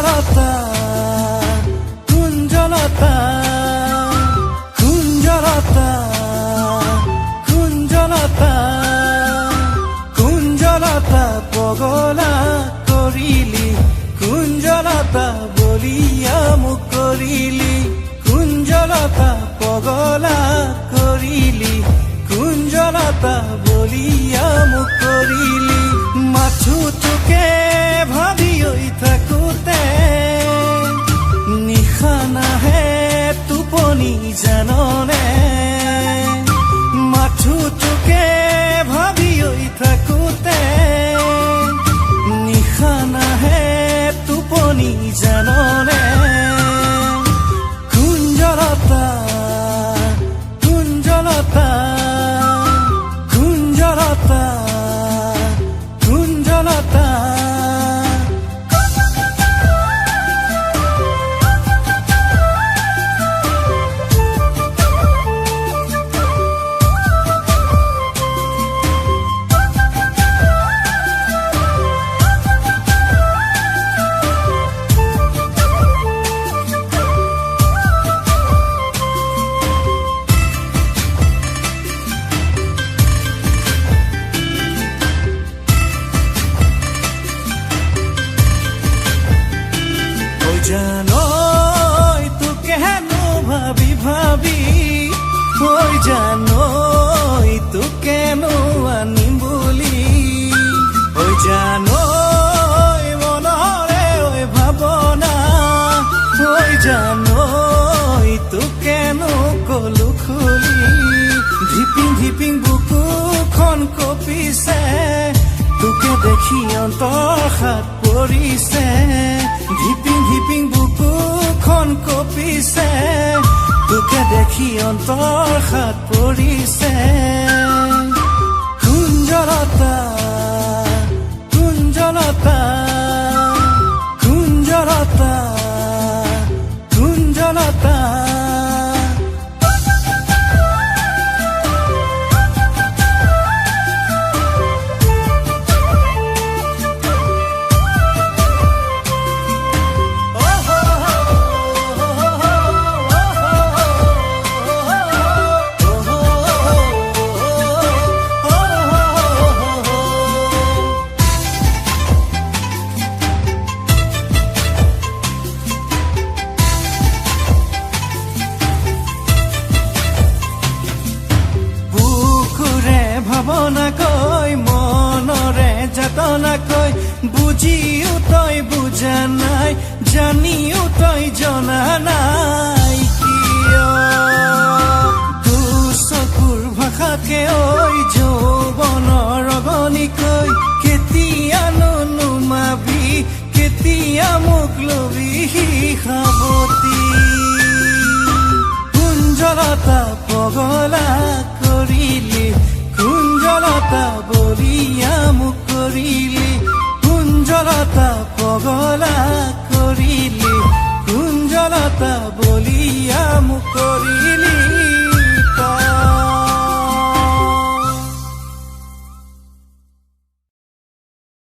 কুঞ্জলতা কুঞ্জলতা কুঞ্জলতা কুঞ্জলতা কুঞ্জলতা পগলা কৰিলি কুঞ্জলতা বলিয়া মোক কৰিলি কুঞ্জলতা পগলা কৰিলি কুঞ্জলতা বলিয়া মোক কৰিলি মাথো তোকে ভাবি থাকোতে নিশা নাহে টোপনি জাননে মাথো তোকে ভাবি থাকোতে নিশা নাহে টোপনি জাননে কুঞ্জলতা কুঞ্জলতা কুঞ্জলতা কুঞ্জলতা জানই তোকে হেনো ভাবি ভাবি ওই জানই তোকে নো আনিম বুলি ওই জানই মনৰে ওই ভাৱনা ওই জানই তোকে নো কলো খুলি ধিপিং ধিপিং বুকুখন কঁপিছে তোকে দেখি অন্তৰ হাত পৰিছে ধিপিং ধিপিং বুকুখন কঁপিছে তোকে দেখি অন্তৰ হাত পৰিছে কুঞ্জলতা কুঞ্জলতা কুঞ্জলতা কুঞ্জলতা ভাৱনাকৈ মনৰে যাতনাকৈ বুজিও তই বুজা নাই জানিও তই জনা নাই কিয় দুচকুৰ ভাষাকে ঐ যৌৱনৰ ৰগনিকৈ কেতিয়ানো নুমাবি কেতিয়া মোক লবি সাৱতি কুঞ্জলতা পগলা কৰিলি কুঞ্জলতা বলিয়া মোক কৰিলি কুঞ্জলতা পগলা কৰিলি কুঞ্জলতা বলিয়া মোক কৰিলি